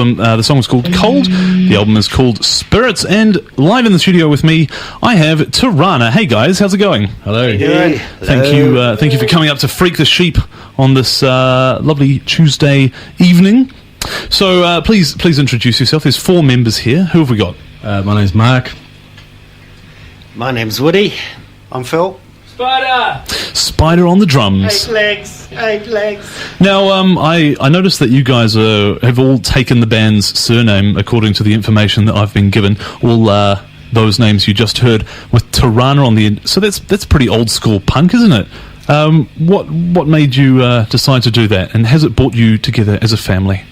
album. The song is called Cold. The album is called Spirits. And live in the studio with me, I have Torana. Hey guys, how's it going? Hello. Hey. Thank you for coming up to Freak the Sheep on this lovely Tuesday evening. So please introduce yourself. There's 4 members here. Who have we got? My name's Mark. My name's Woody. I'm Phil. Spider on the drums. 8 legs. Now, I noticed that you guys have all taken the band's surname according to the information that I've been given. All those names you just heard with Torana on the end. So that's pretty old school punk, isn't it? What made you decide to do that, and has it brought you together as a family?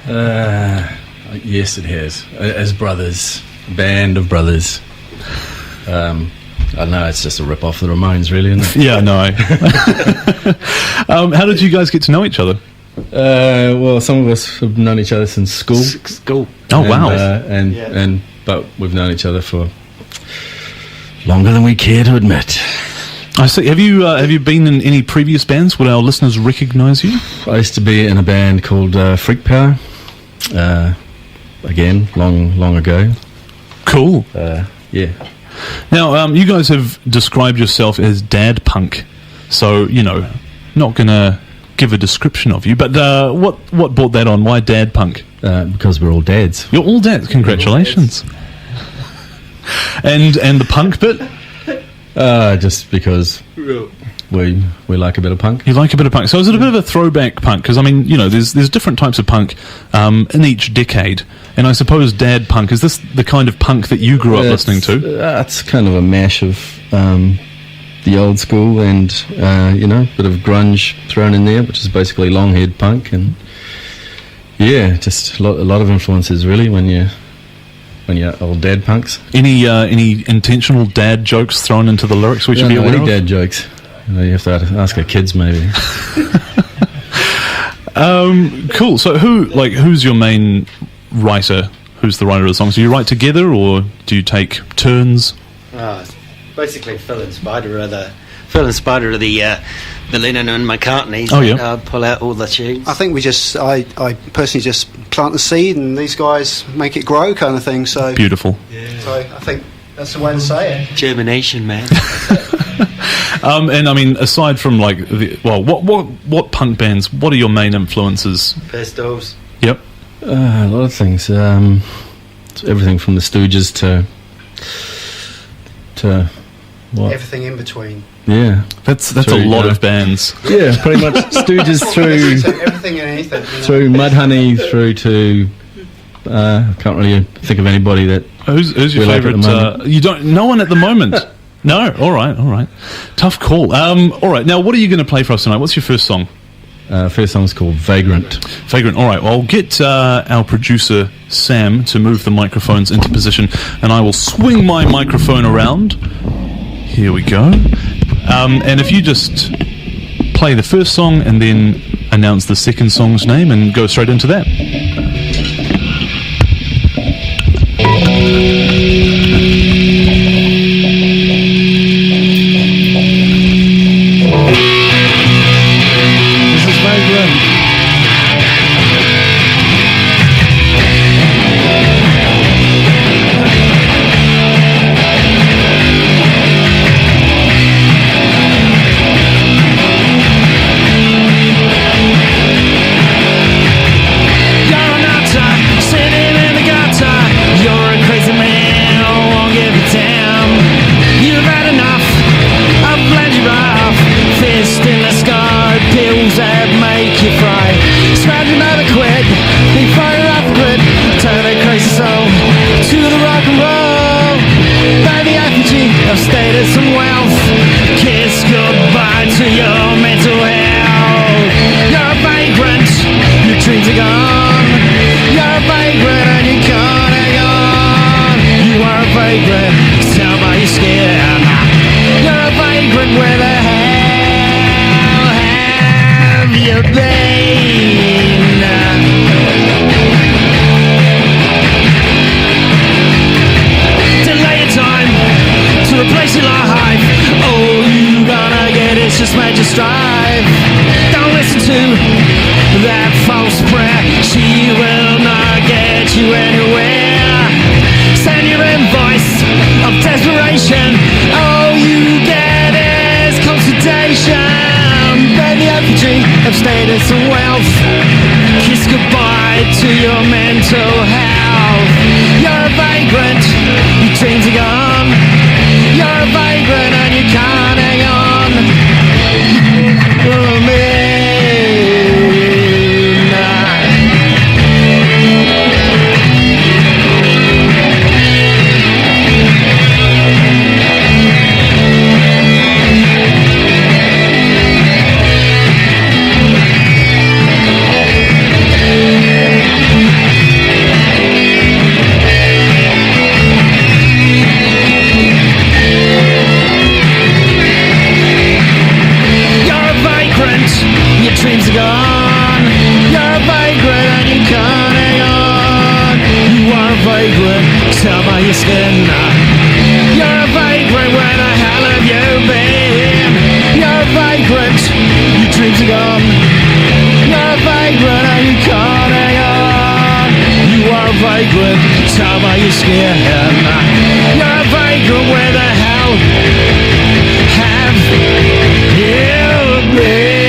Yes, it has. As brothers, band of brothers. I know it's just a rip off the Ramones, really, isn't it? Yeah, no. How did you guys get to know each other? Well, some of us have known each other since school. Oh, wow. But we've known each other for longer than we care to admit. I see. Have you been in any previous bands? Would our listeners recognise you? I used to be in a band called Freak Power. Again, long ago. Cool. Yeah. Now, you guys have described yourself as dad punk, so, not going to give a description of you, but what brought that on? Why dad punk? Because we're all dads. You're all dads. Congratulations. And the punk bit? Just because we like a bit of punk. You like a bit of punk. So is it a bit of a throwback punk? Because, there's different types of punk in each decade. And I suppose dad punk, is this the kind of punk that you grew up listening to? It's kind of a mash of the old school and, a bit of grunge thrown in there, which is basically long-haired punk. And, yeah, just a lot of influences, really, when you're old dad punks. Any intentional dad jokes thrown into the lyrics we should be aware of? Any dad jokes. You have to ask our kids, maybe. Cool. So who's your main writer? Who's the writer of the songs? Do you write together, or do you take turns? Basically, Phil and Spider are the Lennon and McCartney. Oh, yeah. Pull out all the tunes. I think I personally just plant the seed and these guys make it grow, kind of thing. So beautiful. Yeah. So I think that's the way to say it. Germination, man. And I mean, aside from what punk bands? What are your main influences? Pistols. Yep. A lot of things. Everything from the Stooges to what? Everything in between. Yeah, that's a lot of bands. Yeah, pretty much Stooges through everything and anything. Through Mudhoney through to I can't really think of anybody that. Who's your favourite? You don't. No one at the moment. No. All right. Tough call. All right. Now, what are you going to play for us tonight? What's your first song? First song's called Vagrant. Vagrant. All right. Well, I'll get our producer Sam to move the microphones into position, and I will swing my microphone around. Here we go. And if you just play the first song and then announce the second song's name and go straight into that. This is Vagrant. Status and wealth, kiss goodbye to your mental health. You're a vagrant, your dreams are gone. You're a vagrant and you're gone. You are a vagrant, tell by your skin. You're a vagrant, where the hell have you been? Delay your time to replace your life. All you gonna get is just major strife. Don't listen to that false prayer. She will not top of your skin. You're a vagrant, where the hell have you been? You're a vagrant, your dreams are gone. You're a vagrant and you can't hang on. You are a vagrant, top of your skin. You're a vagrant, where the hell have you been?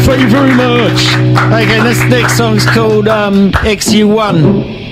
Thank you very much. Okay, this next song's called XU1.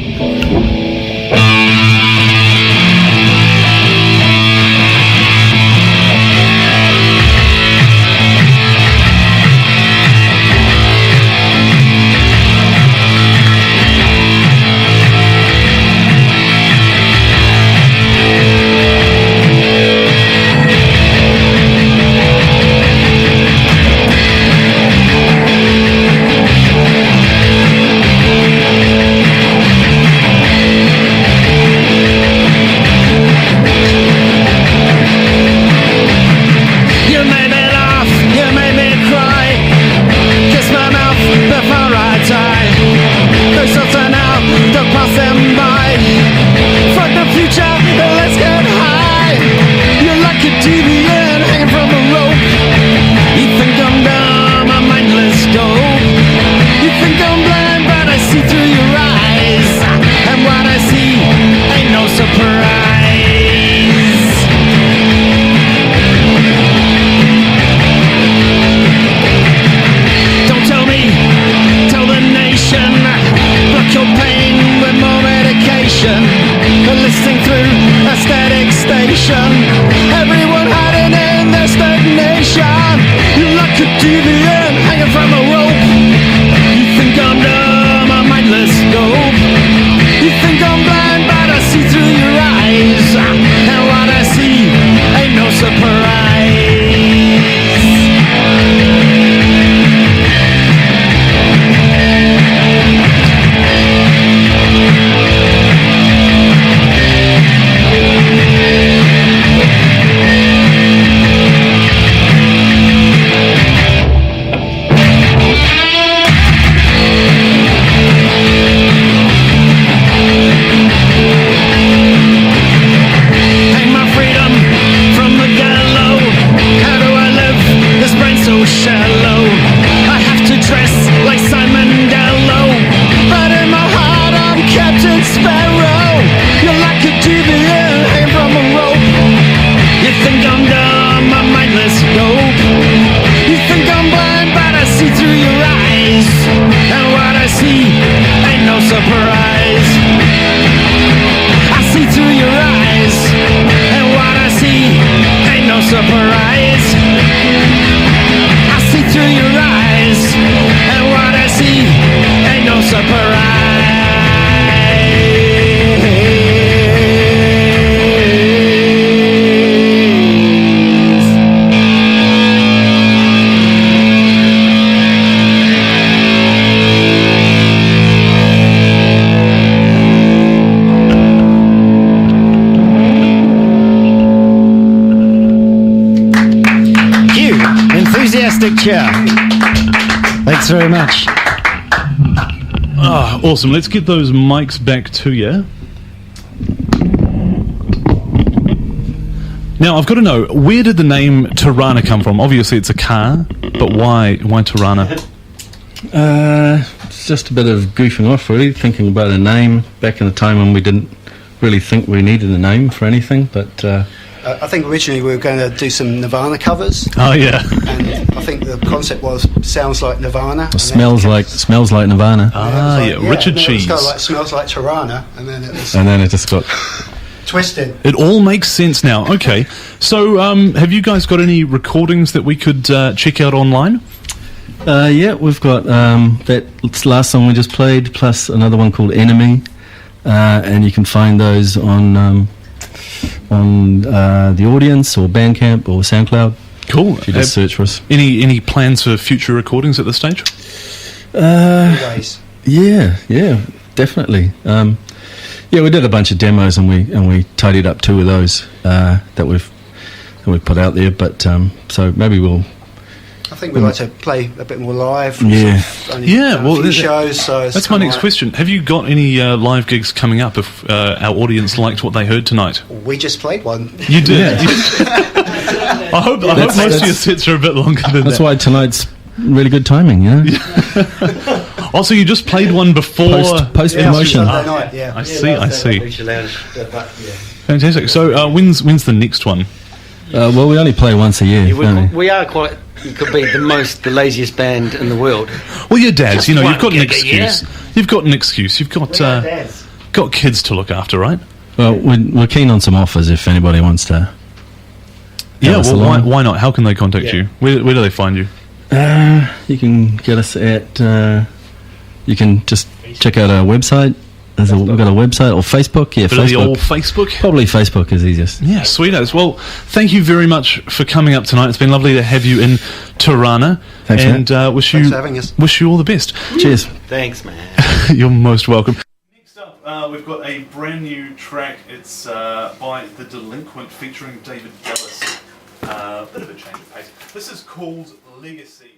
Chair. Thanks very much. Ah, awesome. Let's get those mics back to you. Now, I've got to know, where did the name Torana come from? Obviously, it's a car, but why Torana? It's just a bit of goofing off, really, thinking about a name back in the time when we didn't really think we needed a name for anything, but... I think originally we were going to do some Nirvana covers. Oh, yeah. And I think the concept was sounds like Nirvana. Smells like Nirvana. Ah, yeah, Richard Cheese. It was kind of like smells like Torana, and then it was... And then it just got... twisted. It all makes sense now. Okay. So, have you guys got any recordings that we could check out online? Yeah, we've got that last song we just played, plus another one called Enemy, and you can find those on the Audience or Bandcamp or SoundCloud. Cool. If you just search for us. Any plans for future recordings at this stage? Yeah, definitely. Yeah, we did a bunch of demos and we tidied up 2 of those that we've put out there. But so maybe we'll think we like to play a bit more live. Yeah. Only Yeah, done well, a few that- shows. So it's That's my kinda next like- question. Have you got any live gigs coming up if our audience liked what they heard tonight? We just played one. You did. I hope most of your sets are a bit longer than That's that. why tonight's really good timing, you know? Also, you just played one before. Post Yeah, promotion. Sunday night, yeah. I see. I see. Reach Lounge, but, yeah. Fantastic. So, when's the next one? Well, we only play once a year, Yeah, don't we? we are quite. You could be the laziest band in the world. Well, your dads. You know, one you've got an gig a year. excuse. You've got an excuse. You've got got kids to look after, right? Well, we're keen on some offers if anybody wants to. Yeah. us Well, along. why not? How can they contact Yeah. you? Where do they find you? You can get us at. You can just check out our website. We've got a website or Facebook. Yeah, Bit of the Facebook. old Facebook. Probably Facebook is easiest. Yeah, sweet as. Well, thank you very much for coming up tonight. It's been lovely to have you in Torana. Thanks, and wish Thanks you for having us. wish you all the best. Cheers. Thanks, man. You're most welcome. Next up, we've got a brand new track. It's by The Delinquent featuring David Dallas. Bit of a change of pace. This is called Legacy.